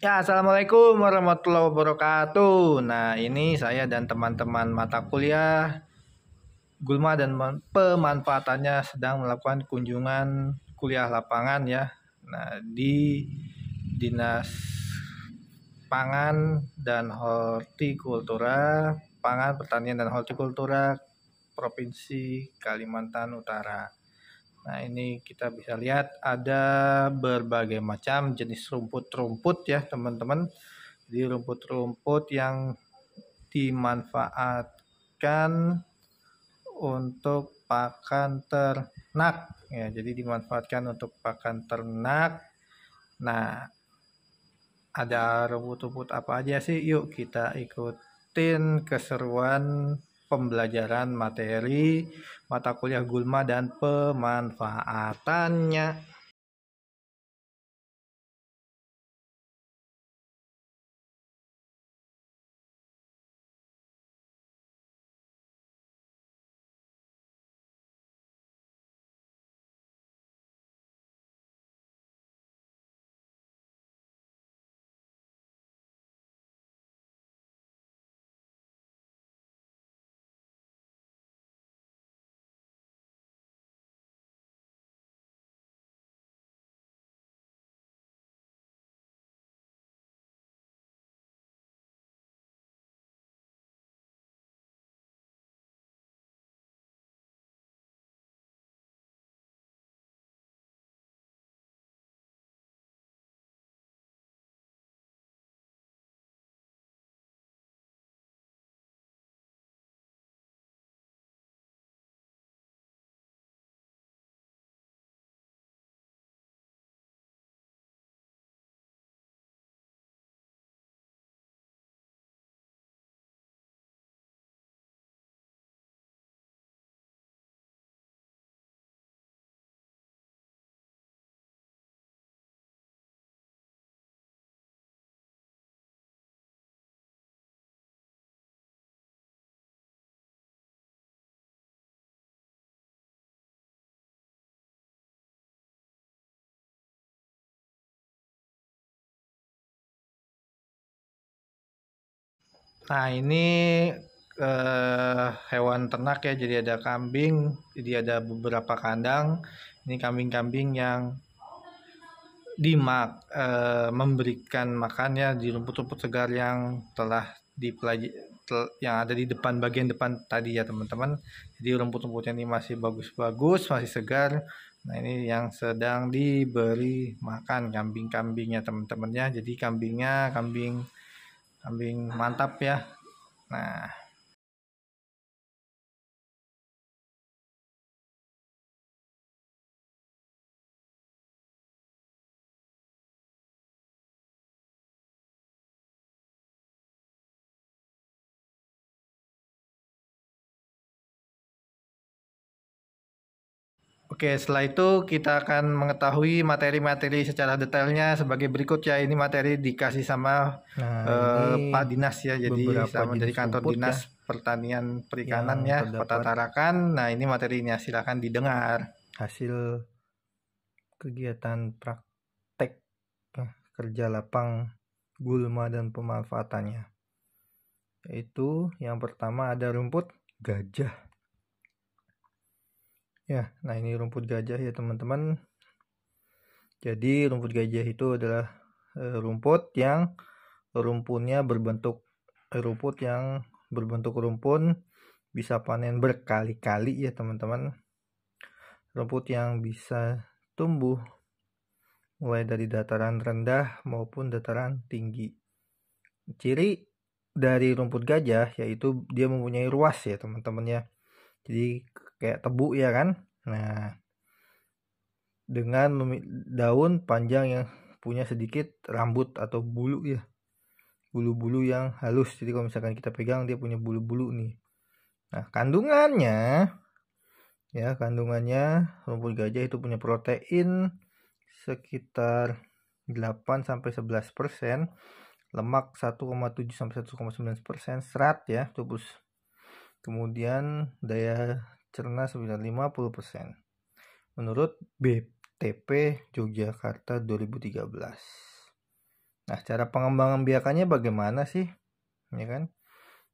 Ya, assalamualaikum warahmatullahi wabarakatuh. Nah, ini saya dan teman-teman mata kuliah Gulma dan pemanfaatannya sedang melakukan kunjungan kuliah lapangan ya. Nah, di Dinas Pangan dan Hortikultura, Pangan, Pertanian dan Hortikultura Provinsi Kalimantan Utara. Nah, ini kita bisa lihat ada berbagai macam jenis rumput-rumput ya, teman-teman. Jadi rumput-rumput yang dimanfaatkan untuk pakan ternak ya. Jadi dimanfaatkan untuk pakan ternak. Nah, ada rumput-rumput apa aja sih? Yuk kita ikutin keseruan pembelajaran materi mata kuliah Gulma dan pemanfaatannya. Nah, ini hewan ternak ya. Jadi ada kambing, jadi ada beberapa kandang. Ini kambing-kambing yang memberikan makan ya di rumput-rumput segar yang telah yang ada di depan, bagian depan tadi ya teman-teman. Jadi rumput-rumputnya ini masih bagus-bagus, masih segar. Nah, ini yang sedang diberi makan kambing-kambingnya teman-teman ya. Jadi kambingnya kambing mantap ya. Nah, oke, setelah itu kita akan mengetahui materi-materi secara detailnya sebagai berikut ya. Ini materi dikasih sama ini Pak Dinas ya. Jadi beberapa sama dari jenis kantor rumput Dinas ya, Pertanian Perikanan yang ya, Kota terdapat Tarakan. Nah, ini materinya, silakan didengar. hasil kegiatan praktek kerja lapang Gulma dan pemanfaatannya. Yaitu yang pertama ada rumput gajah. Ya, nah ini rumput gajah ya teman-teman. Jadi rumput gajah itu adalah rumput yang rumpun bisa panen berkali-kali ya teman-teman. Rumput yang bisa tumbuh mulai dari dataran rendah maupun dataran tinggi. Ciri dari rumput gajah yaitu dia mempunyai ruas ya teman-teman ya. Jadi kayak tebu ya kan. Nah, dengan daun panjang yang punya sedikit rambut atau bulu ya. Bulu-bulu yang halus. Jadi kalau misalkan kita pegang dia punya bulu-bulu nih. Nah, kandungannya rumput gajah itu punya protein sekitar 8-11%, lemak 1,7-1,9%, serat ya, terus kemudian daya cerna 50% menurut BTP Yogyakarta 2013. Nah, cara pengembangan biakannya bagaimana sih? Ya kan?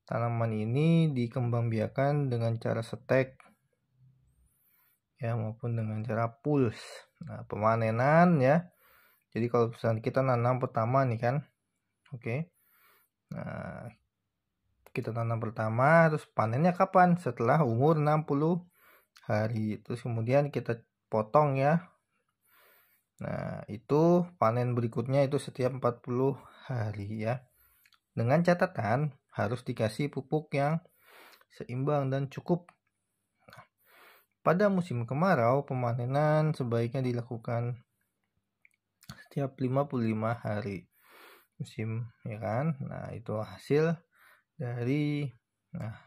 Tanaman ini dikembangbiakan dengan cara stek ya, maupun dengan cara pulse. Nah, pemanenan ya. Jadi kalau misalnya kita nanam pertama nih kan. Oke. Nah, kita tanam pertama, terus panennya kapan? Setelah umur 60 hari. Terus kemudian kita potong ya. Nah, itu panen berikutnya itu setiap 40 hari ya. Dengan catatan harus dikasih pupuk yang seimbang dan cukup. Nah, pada musim kemarau, pemanenan sebaiknya dilakukan setiap 55 hari musim ya kan. Nah, itu hasil dari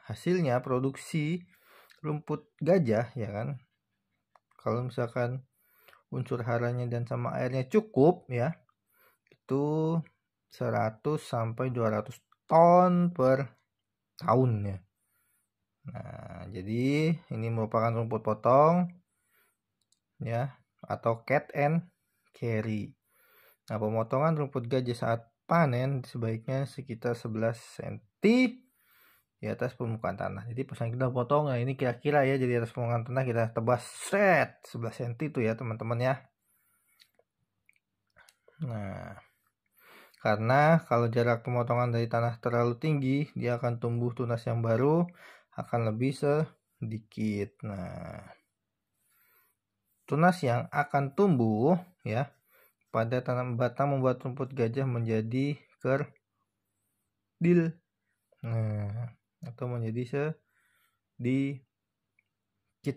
hasilnya produksi rumput gajah ya kan. Kalau misalkan unsur haranya dan sama airnya cukup ya, itu 100 sampai 200 ton per tahun ya. Nah, jadi ini merupakan rumput potong ya, atau cat and carry. Nah, pemotongan rumput gajah saat panen sebaiknya sekitar 11 cm di atas permukaan tanah. Jadi pas kita potong, nah ini kira-kira ya, jadi atas permukaan tanah kita tebas set 11 cm itu ya teman-teman ya. Nah, karena kalau jarak pemotongan dari tanah terlalu tinggi, dia akan tumbuh tunas yang baru akan lebih sedikit. Nah, tunas yang akan tumbuh ya pada tanam batang membuat rumput gajah menjadi kerdil. Nah, atau menjadi sedikit.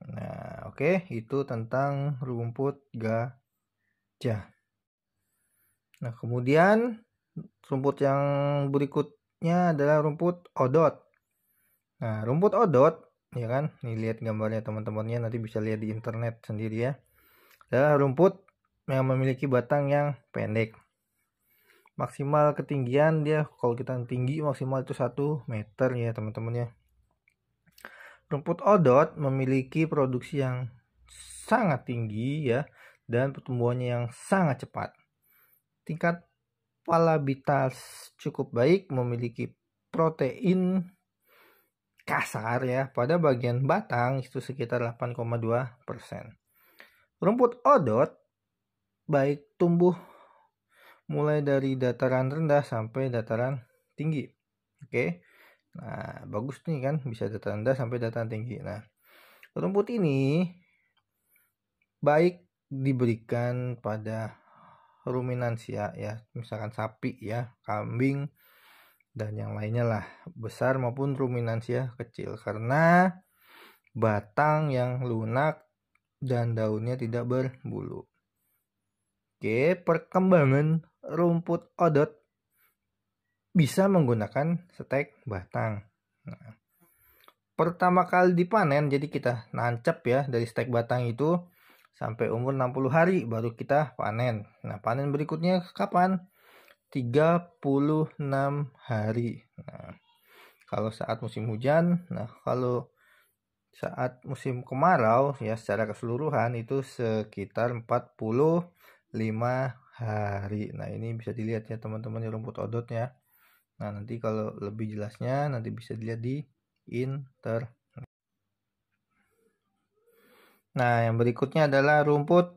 Nah, oke, itu tentang rumput gajah. Nah, kemudian rumput yang berikutnya adalah rumput odot. Nah, rumput odot ya kan, nih lihat gambarnya teman-temannya, nanti bisa lihat di internet sendiri ya. Adalah rumput yang memiliki batang yang pendek. Maksimal ketinggian dia, kalau kita tinggi maksimal itu 1 meter ya teman-teman ya. Rumput odot memiliki produksi yang sangat tinggi ya, dan pertumbuhannya yang sangat cepat. Tingkat palabitas cukup baik, memiliki protein kasar ya pada bagian batang itu sekitar 8,2%. Rumput odot baik tumbuh mulai dari dataran rendah sampai dataran tinggi. Oke. Nah, bagus nih kan, bisa dataran rendah sampai dataran tinggi. Nah, rumput ini baik diberikan pada ruminansia ya, misalkan sapi ya, kambing dan yang lainnya lah, besar maupun ruminansia kecil, karena batang yang lunak dan daunnya tidak berbulu. Oke, perkembangan rumput odot bisa menggunakan stek batang. Nah, pertama kali dipanen, jadi kita nancep ya dari stek batang itu sampai umur 60 hari baru kita panen. Nah, panen berikutnya kapan? 36 hari. Nah, kalau saat musim hujan, nah kalau saat musim kemarau ya secara keseluruhan itu sekitar 45 hari. Nah, ini bisa dilihat ya teman-teman rumput odotnya. Nah, nanti kalau lebih jelasnya nanti bisa dilihat di internet. Nah, yang berikutnya adalah rumput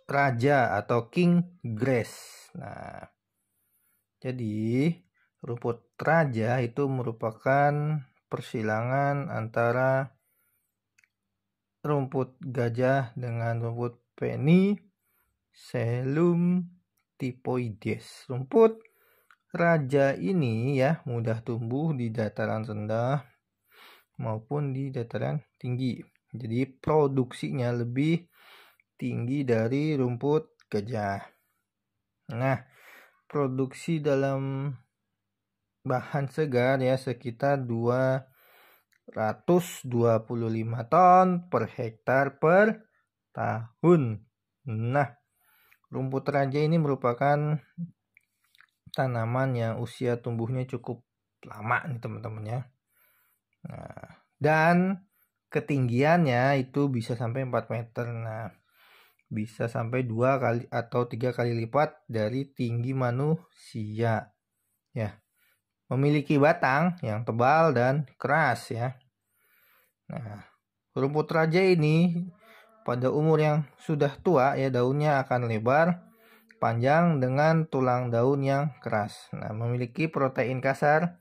raja atau king grass. Nah, jadi rumput raja itu merupakan persilangan antara rumput gajah dengan rumput Penicillium typhoides. Rumput raja ini ya mudah tumbuh di dataran rendah maupun di dataran tinggi. Jadi produksinya lebih tinggi dari rumput gajah. Nah, produksi dalam bahan segar ya sekitar 225 ton per hektar per tahun. Nah, rumput raja ini merupakan tanaman yang usia tumbuhnya cukup lama nih teman-teman ya. Nah, dan ketinggiannya itu bisa sampai 4 meter. Nah, bisa sampai 2 kali atau 3 kali lipat dari tinggi manusia. Ya. Memiliki batang yang tebal dan keras ya. Nah, rumput raja ini pada umur yang sudah tua ya, daunnya akan lebar, panjang dengan tulang daun yang keras. Nah, memiliki protein kasar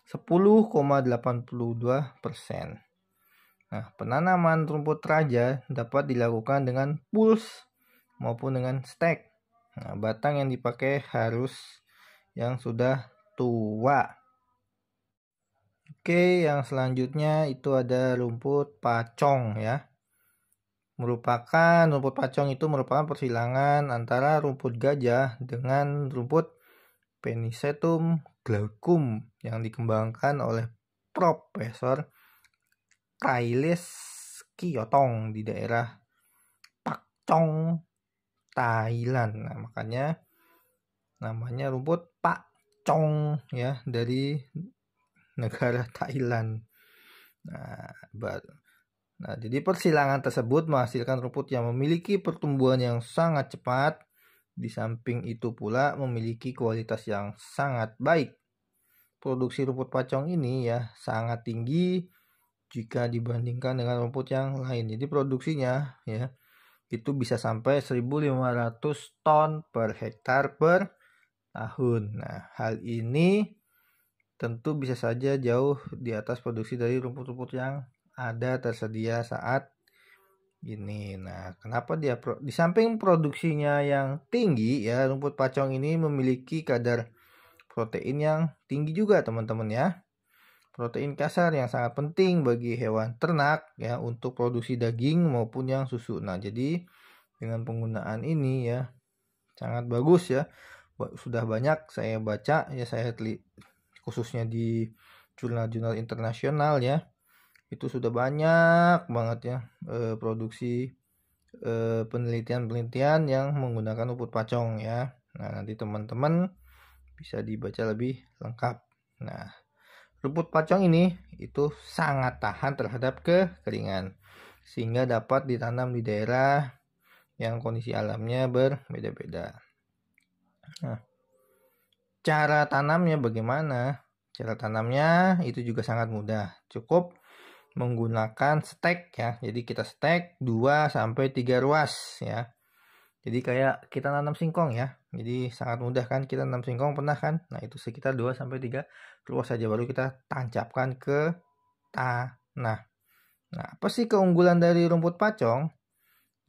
10,82%. Nah, penanaman rumput raja dapat dilakukan dengan pulse maupun dengan stek. Nah, batang yang dipakai harus yang sudah tua. Oke, yang selanjutnya itu ada rumput pacong ya. Rumput pacong itu merupakan persilangan antara rumput gajah dengan rumput Penicetum glaucum yang dikembangkan oleh Profesor Kailes Kyotong di daerah Pakchong, Thailand. Nah, makanya namanya rumput pacong ya, dari negara Thailand. Nah, jadi persilangan tersebut menghasilkan rumput yang memiliki pertumbuhan yang sangat cepat. Di samping itu pula memiliki kualitas yang sangat baik. Produksi rumput pacong ini ya sangat tinggi jika dibandingkan dengan rumput yang lain. Jadi produksinya ya itu bisa sampai 1.500 ton per hektar per tahun. Nah, hal ini tentu bisa saja jauh di atas produksi dari rumput-rumput yang ada tersedia saat ini. Nah, kenapa dia di samping produksinya yang tinggi ya, rumput pacong ini memiliki kadar protein yang tinggi juga teman-teman ya. Protein kasar yang sangat penting bagi hewan ternak ya untuk produksi daging maupun yang susu. Nah, jadi dengan penggunaan ini ya sangat bagus ya. Sudah banyak saya baca ya, saya khususnya di jurnal-jurnal internasional ya. Itu sudah banyak banget ya produksi penelitian-penelitian yang menggunakan rumput pacong ya. Nah, nanti teman-teman bisa dibaca lebih lengkap. Nah, rumput pacong ini itu sangat tahan terhadap kekeringan sehingga dapat ditanam di daerah yang kondisi alamnya berbeda-beda. Nah, cara tanamnya bagaimana? Cara tanamnya itu juga sangat mudah. Cukup menggunakan stek ya. Jadi kita stek 2 sampai 3 ruas ya. Jadi kayak kita nanam singkong ya. Jadi sangat mudah kan, kita nanam singkong pernah kan? Nah, itu sekitar 2 sampai 3 ruas saja baru kita tancapkan ke tanah. Nah, apa sih keunggulan dari rumput pacong?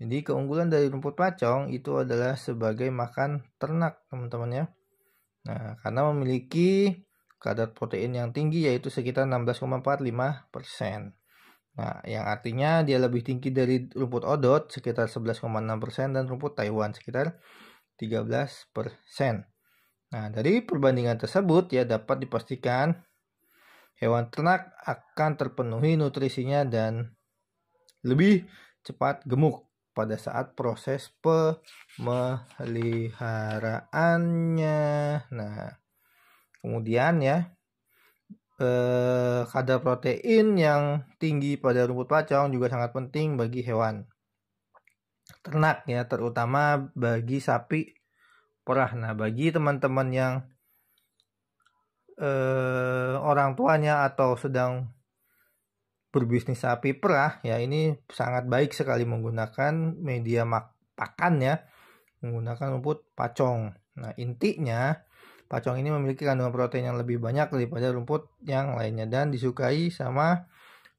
Jadi keunggulan dari rumput pacong itu adalah sebagai makan ternak, teman-teman ya. Nah, karena memiliki kadar protein yang tinggi yaitu sekitar 16,45%. Nah, yang artinya dia lebih tinggi dari rumput odot sekitar 11,6% dan rumput Taiwan sekitar 13%. Nah, dari perbandingan tersebut ya dapat dipastikan hewan ternak akan terpenuhi nutrisinya dan lebih cepat gemuk pada saat proses pemeliharaannya. Nah, kemudian ya kadar protein yang tinggi pada rumput pacong juga sangat penting bagi hewan ternak ya, terutama bagi sapi perah. Nah, bagi teman-teman yang orang tuanya atau sedang berbisnis sapi perah ya, ini sangat baik sekali menggunakan media pakan ya, menggunakan rumput pacong. Nah, intinya pacong ini memiliki kandungan protein yang lebih banyak daripada rumput yang lainnya dan disukai sama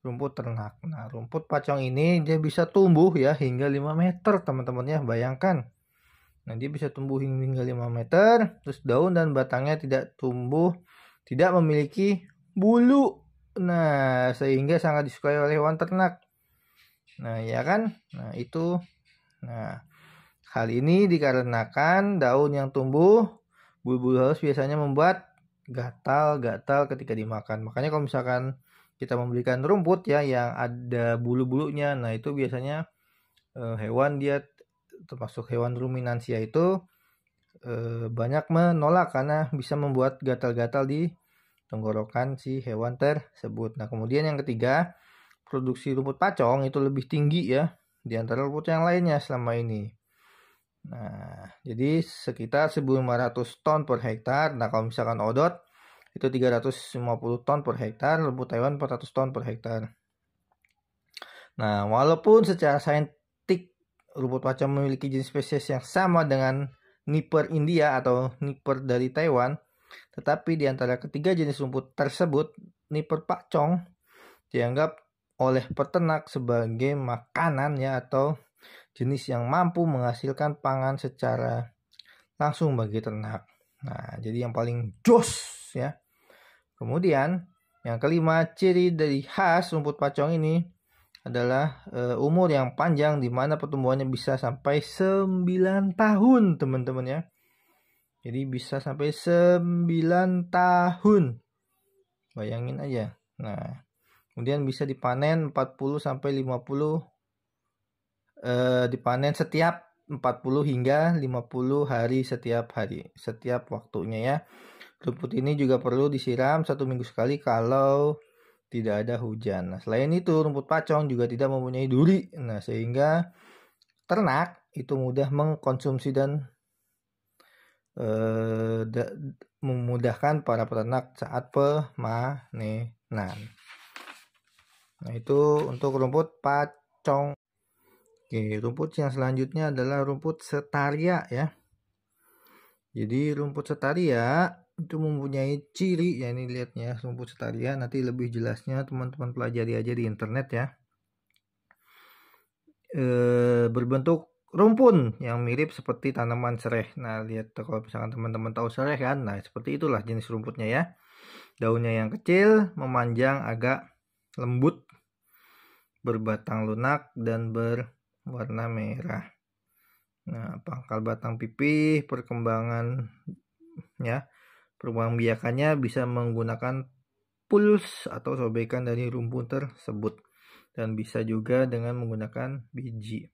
rumput ternak. Nah, rumput pacong ini dia bisa tumbuh ya hingga 5 meter teman-teman ya, bayangkan. Nah, dia bisa tumbuh hingga 5 meter, terus daun dan batangnya tidak memiliki bulu. Nah, sehingga sangat disukai oleh hewan ternak. Nah, ya kan? Nah, itu. Nah, hal ini dikarenakan daun yang tumbuh bulu-bulu halus biasanya membuat gatal-gatal ketika dimakan. Makanya kalau misalkan kita memberikan rumput ya yang ada bulu-bulunya, nah itu biasanya hewan dia termasuk hewan ruminansia itu banyak menolak karena bisa membuat gatal-gatal di tenggorokan si hewan tersebut. Nah, kemudian yang ketiga, produksi rumput pacong itu lebih tinggi ya di antara rumput yang lainnya selama ini. Nah, jadi sekitar 1.500 ton per hektar. Nah, kalau misalkan odot itu 350 ton per hektar, lembu Taiwan 400 ton per hektar. Nah, walaupun secara saintifik rumput pacong memiliki jenis spesies yang sama dengan Nipper India atau Nipper dari Taiwan, tetapi di antara ketiga jenis rumput tersebut, Nipper pacong dianggap oleh peternak sebagai makanan ya, atau jenis yang mampu menghasilkan pangan secara langsung bagi ternak. Nah, jadi yang paling jos ya. Kemudian yang kelima, ciri dari khas rumput pacong ini adalah umur yang panjang, di mana pertumbuhannya bisa sampai 9 tahun teman-teman ya. Jadi bisa sampai 9 tahun. Bayangin aja. Nah, kemudian bisa dipanen 40 sampai 50 dipanen setiap 40 hingga 50 hari setiap waktunya ya. Rumput ini juga perlu disiram 1 minggu sekali kalau tidak ada hujan. Nah, selain itu rumput pacong juga tidak mempunyai duri. Nah, sehingga ternak itu mudah mengkonsumsi dan memudahkan para peternak saat pemanenan. Nah, itu untuk rumput pacong. Oke, rumput yang selanjutnya adalah rumput setaria ya. Jadi rumput setaria itu mempunyai ciri ya, ini lihatnya rumput setaria, nanti lebih jelasnya teman-teman pelajari aja di internet ya. Berbentuk rumpun yang mirip seperti tanaman sereh. Nah, lihat kalau misalkan teman-teman tahu sereh kan, nah seperti itulah jenis rumputnya ya. Daunnya yang kecil, memanjang, agak lembut, berbatang lunak dan berwarna merah. Nah, pangkal batang pipih, perkembangan biakannya bisa menggunakan puls atau sobekan dari rumput tersebut, dan bisa juga dengan menggunakan biji.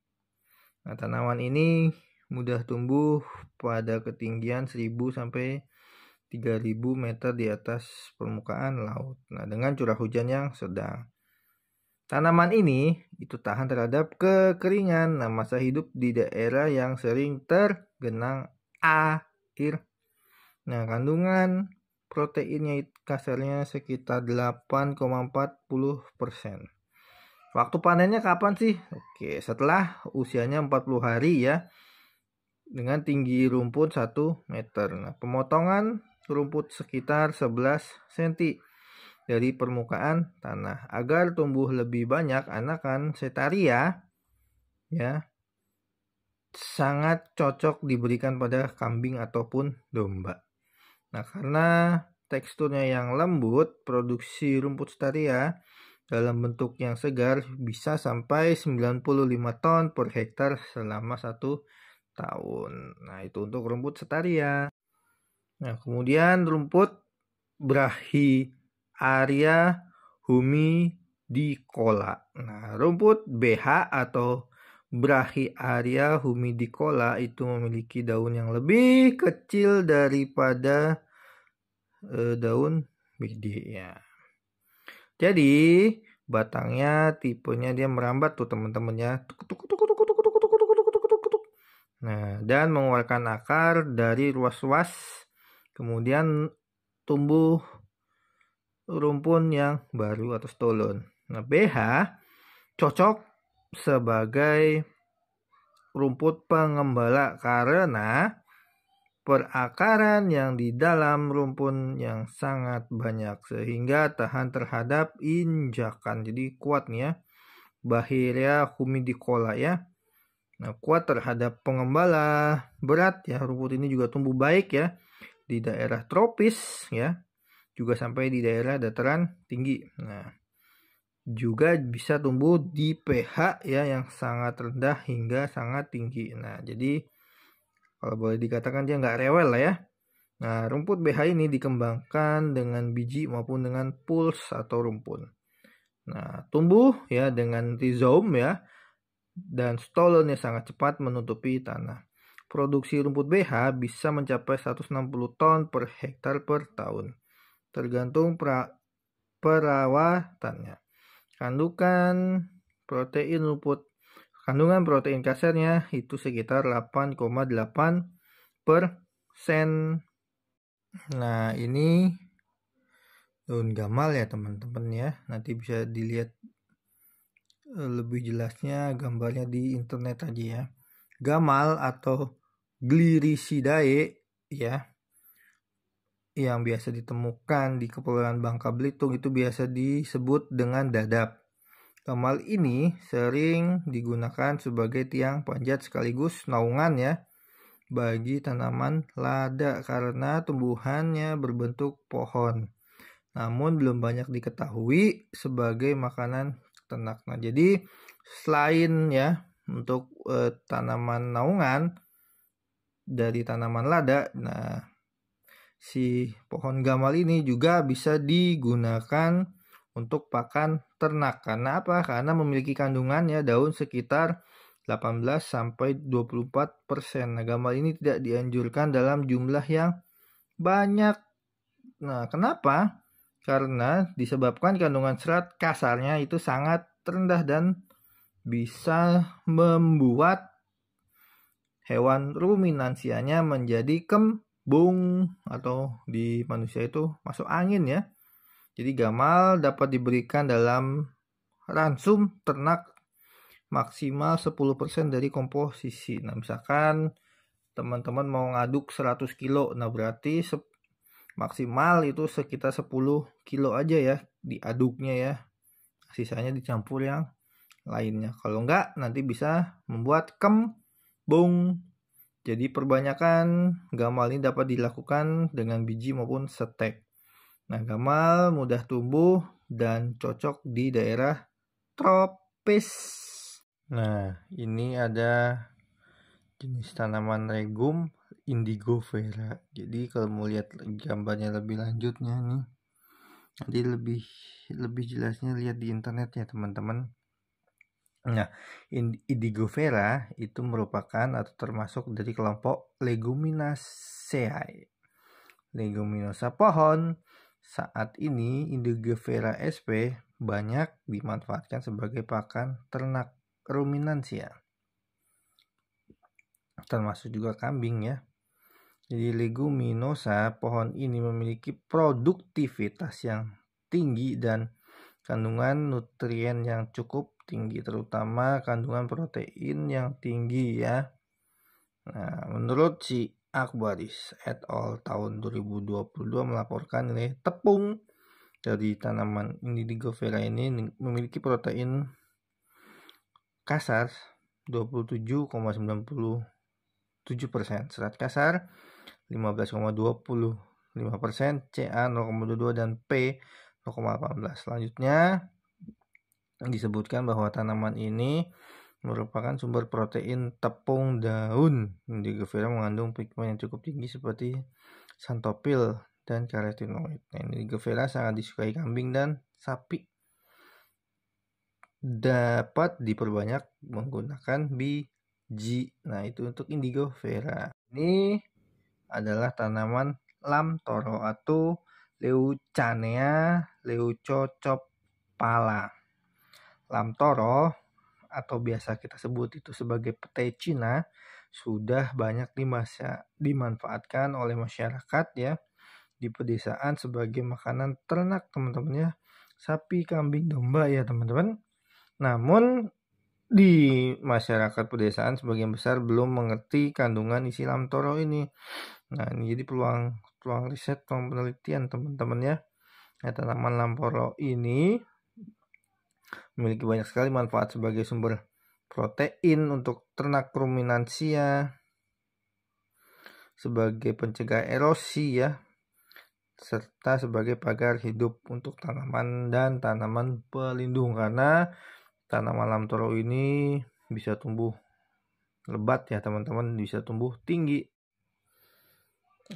Nah, tanaman ini mudah tumbuh pada ketinggian 1000 sampai 3000 meter di atas permukaan laut. Nah, dengan curah hujan yang sedang. Tanaman ini itu tahan terhadap kekeringan. Nah, masa hidup di daerah yang sering tergenang air. Nah, kandungan proteinnya kasarnya sekitar 8,40%. Waktu panennya kapan sih? Oke, setelah usianya 40 hari ya, dengan tinggi rumput 1 meter. Nah, pemotongan rumput sekitar 11 cm dari permukaan tanah. Agar tumbuh lebih banyak anakan setaria ya, sangat cocok diberikan pada kambing ataupun domba. Nah, karena teksturnya yang lembut, produksi rumput setaria dalam bentuk yang segar bisa sampai 95 ton per hektar selama 1 tahun. Nah, itu untuk rumput setaria. Nah, kemudian rumput Brahyaria humidicola. Nah, rumput BH atau Brahyaria humidicola itu memiliki daun yang lebih kecil daripada daun bidi ya. Jadi batangnya tipenya dia merambat tuh teman-teman ya. Nah, dan mengeluarkan akar dari ruas-ruas, kemudian tumbuh rumpun yang baru atau stolon. Nah, BH cocok sebagai rumput pengembala karena perakaran yang di dalam rumpun yang sangat banyak sehingga tahan terhadap injakan. Jadi kuat nih ya. Brahyaria humidicola ya. Nah, kuat terhadap pengembala berat ya. Rumput ini juga tumbuh baik ya di daerah tropis ya. Juga sampai di daerah dataran tinggi. Nah, juga bisa tumbuh di pH ya yang sangat rendah hingga sangat tinggi. Nah, jadi kalau boleh dikatakan dia nggak rewel lah ya. Nah, rumput BH ini dikembangkan dengan biji maupun dengan puls atau rumpun. Nah, tumbuh ya dengan rizom ya, dan stolonnya sangat cepat menutupi tanah. Produksi rumput BH bisa mencapai 160 ton per hektar per tahun, tergantung perawatannya. Kandungan protein rumput kandungan protein kasarnya itu sekitar 8,8%. Nah, ini daun gamal ya teman-teman ya. Nanti bisa dilihat lebih jelasnya gambarnya di internet aja ya. Gamal atau Gliricidae ya, yang biasa ditemukan di Kepulauan Bangka Belitung itu biasa disebut dengan dadap. Gamal ini sering digunakan sebagai tiang panjat sekaligus naungan ya bagi tanaman lada karena tumbuhannya berbentuk pohon. Namun belum banyak diketahui sebagai makanan ternak. Nah, jadi selain ya untuk tanaman naungan dari tanaman lada, nah si pohon gamal ini juga bisa digunakan untuk pakan ternak. Karena apa? Karena memiliki kandungan ya daun sekitar 18-24%. Nah, gamal ini tidak dianjurkan dalam jumlah yang banyak. Nah, kenapa? Karena disebabkan kandungan serat kasarnya itu sangat rendah dan bisa membuat hewan ruminansianya menjadi kembung atau di manusia itu masuk angin ya. Jadi gamal dapat diberikan dalam ransum ternak maksimal 10% dari komposisi. Nah, misalkan teman-teman mau ngaduk 100 kilo, nah berarti maksimal itu sekitar 10 kilo aja ya diaduknya ya. Sisanya dicampur yang lainnya. Kalau enggak nanti bisa membuat kembung. Jadi perbanyakan gamal ini dapat dilakukan dengan biji maupun stek. Nah, gamal mudah tumbuh dan cocok di daerah tropis. Nah, ini ada jenis tanaman regum indigofera. Jadi kalau mau lihat gambarnya lebih lanjutnya nih, nanti lebih jelasnya lihat di internet ya teman-teman. Nah, indigofera itu merupakan atau termasuk dari kelompok Leguminosae. Leguminosa pohon. Saat ini Indigofera sp banyak dimanfaatkan sebagai pakan ternak ruminansia, termasuk juga kambing ya. Jadi leguminosa pohon ini memiliki produktivitas yang tinggi dan kandungan nutrien yang cukup tinggi, terutama kandungan protein yang tinggi ya. Nah, menurut si Akbaris et al. Tahun 2022 melaporkan nilai tepung dari tanaman Indigofera ini memiliki protein kasar 27,97%, serat kasar 15,25%, Ca 0,22 dan P 0,18. Selanjutnya disebutkan bahwa tanaman ini merupakan sumber protein tepung daun. Indigofera mengandung pigmen yang cukup tinggi seperti xanthopil dan karotenoid. Indigofera sangat disukai kambing dan sapi. Dapat diperbanyak menggunakan biji. Nah, itu untuk Indigofera. Ini adalah tanaman lamtoro atau Leucanea leucocopala. Lamtoro atau biasa kita sebut itu sebagai petai Cina sudah banyak dimanfaatkan oleh masyarakat ya di pedesaan sebagai makanan ternak teman-teman ya, sapi, kambing, domba ya teman-teman. Namun di masyarakat pedesaan sebagian besar belum mengerti kandungan isi lamtoro ini. Nah, ini jadi peluang riset, peluang penelitian teman-teman ya. Nah, tanaman lamtoro ini memiliki banyak sekali manfaat sebagai sumber protein untuk ternak ruminansia, sebagai pencegah erosi ya, serta sebagai pagar hidup untuk tanaman dan tanaman pelindung, karena tanaman lamtoro ini bisa tumbuh lebat ya teman-teman, bisa tumbuh tinggi.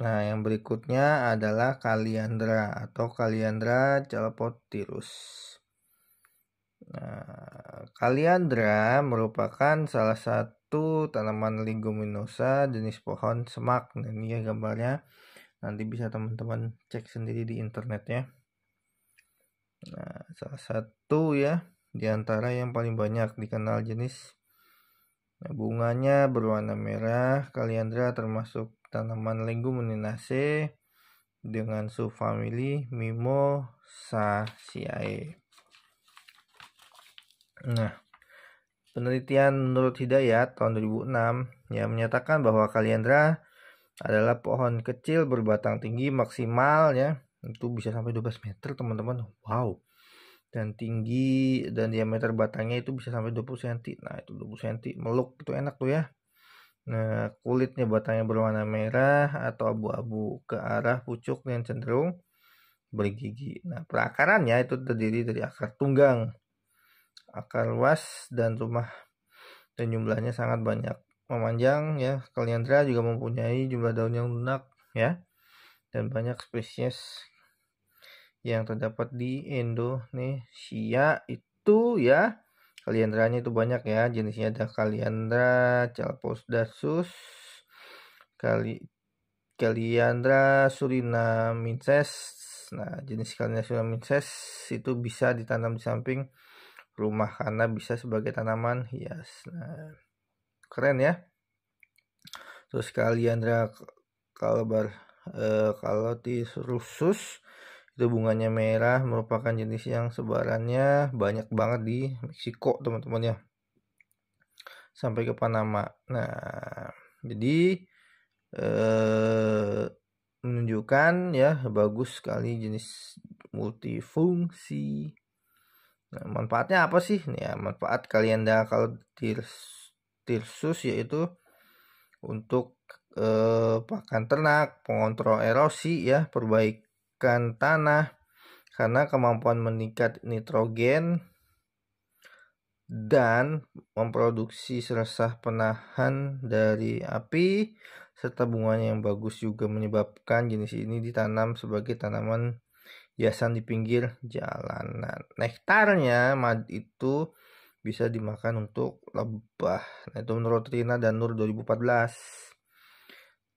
Nah, yang berikutnya adalah Kaliandra atau Kaliandra chalcopyrus. Nah, Kaliandra merupakan salah satu tanaman leguminosa jenis pohon semak. Nah, ini ya gambarnya. Nanti bisa teman-teman cek sendiri di internet ya. Nah, salah satu ya di antara yang paling banyak dikenal jenis Nah, bunganya berwarna merah. Kaliandra termasuk tanaman Leguminulaceae dengan subfamili Mimosaceae. Nah, penelitian menurut Hidayat tahun 2006 yang menyatakan bahwa Kaliandra adalah pohon kecil berbatang tinggi maksimal ya, itu bisa sampai 12 meter teman-teman. Wow. Dan tinggi dan diameter batangnya itu bisa sampai 20 cm. Nah, itu 20 cm meluk itu enak tuh ya. Nah, kulitnya batangnya berwarna merah atau abu-abu ke arah pucuk yang cenderung bergigi. Nah, perakarannya itu terdiri dari akar tunggang, akar luas, dan rumah, dan jumlahnya sangat banyak, memanjang ya. Kaliandra juga mempunyai jumlah daun yang lunak ya, dan banyak spesies yang terdapat di Indonesia itu ya. Kaliandranya itu banyak ya, jenisnya ada Kaliandra chalcopodastus, Kaliandra surinamensis. Nah, jenis Kaliandra surinamensis itu bisa ditanam di samping rumah karena bisa sebagai tanaman hias. Nah, keren ya. Terus Kaliandra calotirusus itu bunganya merah, merupakan jenis yang sebarannya banyak banget di Meksiko teman-teman ya, sampai ke Panama. Nah, jadi menunjukkan ya bagus sekali jenis multifungsi. Nah, manfaatnya apa sih? Ya, manfaat Kaliandra calotirusus yaitu untuk pakan ternak, pengontrol erosi ya, perbaikan tanah karena kemampuan meningkat nitrogen dan memproduksi seresah penahan dari api, serta bunganya yang bagus juga menyebabkan jenis ini ditanam sebagai tanaman hiasan di pinggir jalanan. Nektarnya itu bisa dimakan untuk lebah. Nah, itu menurut Rina dan Nur 2014.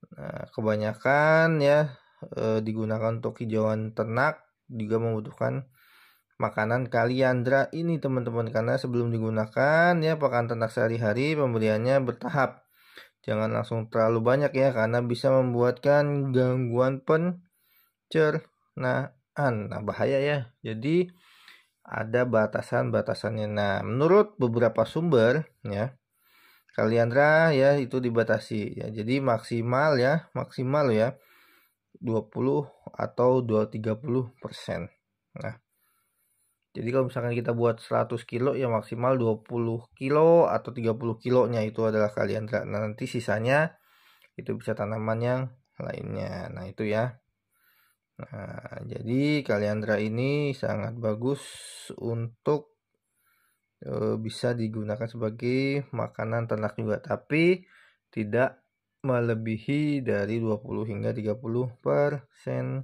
Nah, kebanyakan ya digunakan untuk hijauan ternak, juga membutuhkan makanan Kaliandra ini teman-teman, karena sebelum digunakan ya pakan ternak sehari-hari pemberiannya bertahap. Jangan langsung terlalu banyak ya, karena bisa membuatkan gangguan pencernaan. Nah, bahaya ya. Jadi ada batasan-batasannya. Nah, menurut beberapa sumber ya, Kaliandra ya itu dibatasi ya. Jadi maksimal ya 20 atau 30%. Nah, jadi kalau misalkan kita buat 100 kilo ya maksimal 20 kilo atau 30 kilonya itu adalah Kaliandra. Nah, nanti sisanya itu bisa tanaman yang lainnya. Nah, itu ya. Nah, jadi Kaliandra ini sangat bagus untuk bisa digunakan sebagai makanan ternak juga, tapi tidak melebihi dari 20 hingga 30%.